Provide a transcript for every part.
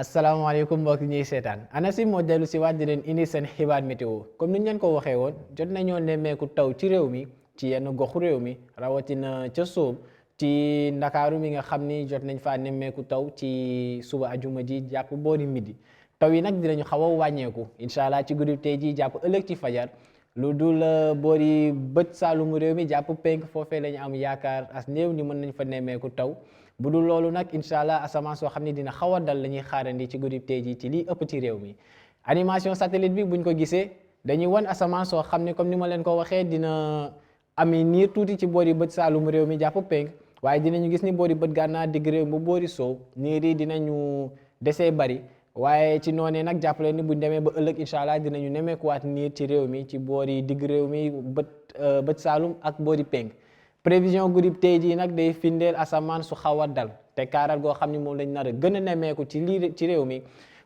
asalaamaaleykum mbokk ñuy seetaan ANACIM moo dellu si waat di leen indi seen xibaar météo comme ni ñu leen ko waxee woon jot nañoo nemmeeku taw ci réew mi ci yenn goxu réew mi rawatina ca Soob ci ndakaaru mi nga xam ni jot nañ faa nemmeeku taw ci suba ajuma ji jàpp boori midi taw yi nag dinañu xaw a wàññeeku incha allah ci guddi tey ji jàpp ëllëg ci fajar lu dul boori bët saalumu réew mi jàpp penk foofee la ñu am yaakaar as néew ni mën nañ fa nemmeeku taw. bu dul loolu nag incha allah asamaan soo xam ne dina xaw a dal la ñuy xaarandi ci guddi tey jii ci lii ëpp ci réew mi animation satellite bi buñ ko gisee dañuy wan asamaan soo xam ne comme ni ma leen ko waxee dina ami niir tuuti ci boori bët saalum réew mi jàpp penk waaye dinañu gis ni boori bët gànnaar digg réew bu boori soow niir yi dinañu desee bari waaye ci noonee nag jàppale ni buñ demee ba ëllëg incha allah dinañu nemmeekuwaat niir ci réew mi ci boori digg réew mi bët saalum ak boori penk prévision guddi tey jii nag day findeel asamaan su xaw a dal te kaaral goo xam ne moom lañ nar a gën a nemmeeku ci lii ci réew mi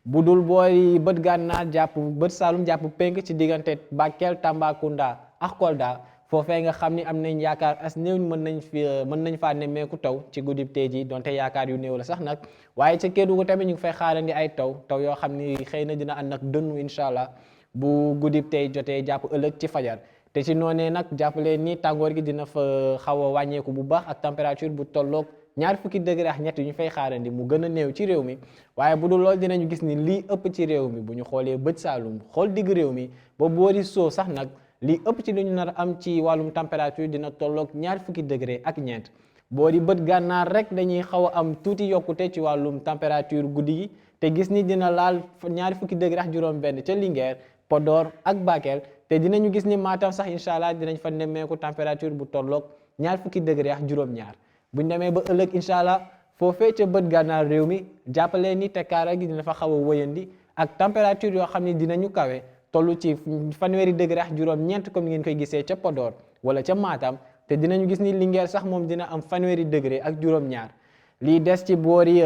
bu dul boori bët gànnaar jàpp bët saalum jàpp penk ci diggante Bakel Tambacounda ak Kolda foofee nga xam ni am nañ yaakaar as néew mën nañ faa nemmeeku taw ci guddi tey jii donte yaakaar yu néew la sax nag waaye ca Kédougou tamit ñu ngi fay xaarandi ay taw yoo xam ni xëy na dina ànd ak dënnu incha allah bu guddi tey jotee jàpp ëllëg ci fajar. te ci noonee nag jàppale ni tàngoor gi dina fa xaw a wàññeeku bu baax ak température bu tolloog 20 degré ak ñett yu ñu fay xaarandi mu gën a néew ci réew mi waaye bu dul loolu dinañu gis ni lii ëpp ci réew mi bu ñu xoolee bët saalum xool digg réew mi ba boori soo sax nag lii ëpp ci lu ñu nar a am ci wàllum température dina tolloog 20 degré ak ñeent boori bët gànnaar rek dañuy xaw a am tuuti yokkute ci wàllum température guddi gi te gis ni dina laal 20 degré ak juróom-benn ca Linguère Podor ak Bakel te dinañu gis ni Matam sax incha allah dinañ fa nemmeeku température bu tolloog 20 degré ak juróom-ñaar buñ demee ba ëllëg incha allah foofee ca bët gànnaar réew mi jàppalee ni te kaara gi dina fa xaw a wëyandi ak température yoo xam ne dinañu kawe toll ci 20 degré ak juróom-ñeent comme ngeen koy gisee ca Podor wala ca Matam te dinañu gis ni Linguère sax moom dina am 20 degré ak juróom-ñaar. lii des ci boori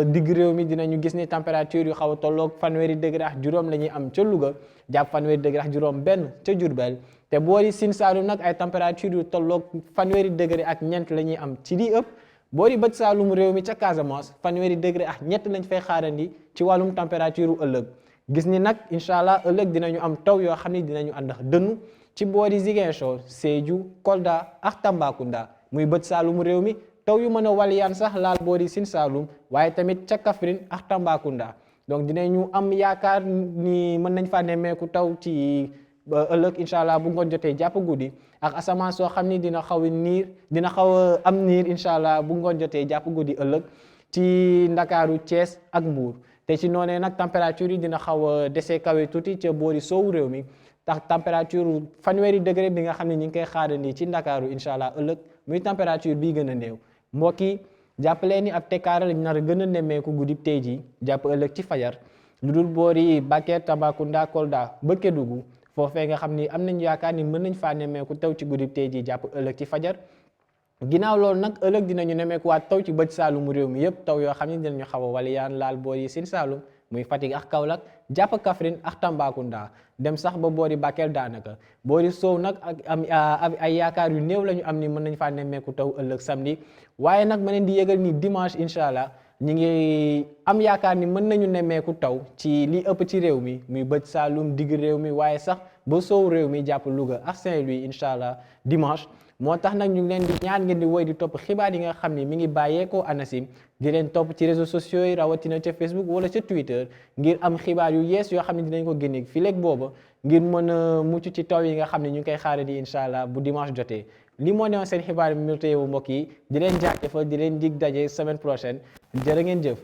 digg réew mi dinañu gis ni température yu xaw a tolloog 20 degré ak juróom la ñuy am ca Louga jàpp 20 degré ak juróom benn ca Diourbel te boori Sine Saalum nag ay température yu tolloog 20 degré ak ñeent la ñuy am ci lii ëpp boori bët Saalum réew mi ca Casamance 20 degré ak ñett lañ fay xaarandi ci wàllum température u ëllëg gis ni nag incha allah ëllëg dinañu am taw yoo xam ne dinañu ànd ak dënnu ci boori Ziguinchor Sédhiou Kolda ak Tambacounda muy bët Saalum réew mi taw yu mën a waliyaan sax laal boori Sine Saalum waaye tamit ca Kaffrine ak Tambacounda donc dinañu am yaakaar ni mën nañ faa nemmeeku taw ci ëllëg incha allah bu ngoon jotee jàpp guddi ak asamaan soo xam ni dina xaw a am niir incha allah bu ngoon jotee jàpp guddi ëllëg ci Ndakaaru Thiès ak Mbour te ci noonee nag température yi dina xaw a desee kawe tuuti ca boori soowu réew mi tax température 20 degré bi nga xam ne ñu ngi koy xaarandi ci Ndakaaru incha allah ëllëg muy température bii gën a néew. mbokk yi jàppalee ni ab tekkaara lañ nar a gën a nemmeeku guddi tey jii jàpp ëllëg ci fajar lu dul boori Bakel Tambacounda Kolda ba Kédougou foofee nga xam ni am nañ yaakaar ni mën nañ faa nemmeeku taw ci guddi tey jii jàpp ëllëg ci fajar ginnaaw loolu nag ëllëg dinañu nemmeekuwaat taw ci bët saalumu réew mi yëpp taw yoo xam ne dinañu xaw a waliyaan laal boori Sine Saalum muy Fatick ak Kaolack jàpp Kaffrine ak Tambacounda dem sax ba boori Bakel daanaka boori Sow nag ak am ay yaakaar yu néew la ñu am ni mën nañ faa nemmeeku taw ëllëg samedi waaye nag ma leen di yëgal ni dimanche incha allah ñu ngi am yaakaar ni mën nañu nemmeeku taw ci li ëpp ci réew mi muy bët Saalum digg réew mi waaye sax ba Sow réew mi jàpp Louga ak Saint-Louis incha allah dimanche. moo tax nag ñu ngi leen di ñaan ngeen di woy di topp xibaar yi nga xam ni mi ngi bàyyeekoo ANACIM di leen topp ci réseaux sociaux yi rawatina ca Facebook wala ca Twitter ngir am xibaar yu yees yoo xam ne dinañ ko génne fii léegi booba ngir mën a mucc ci taw yi nga xam ne ñu ngi koy xaarandi incha allah bu dimanche jotee. li moo newoon seen xibaar météo mbokk yi di leen jaajëfal di leen dig daje semaine prochaine jërë ngeen jëf.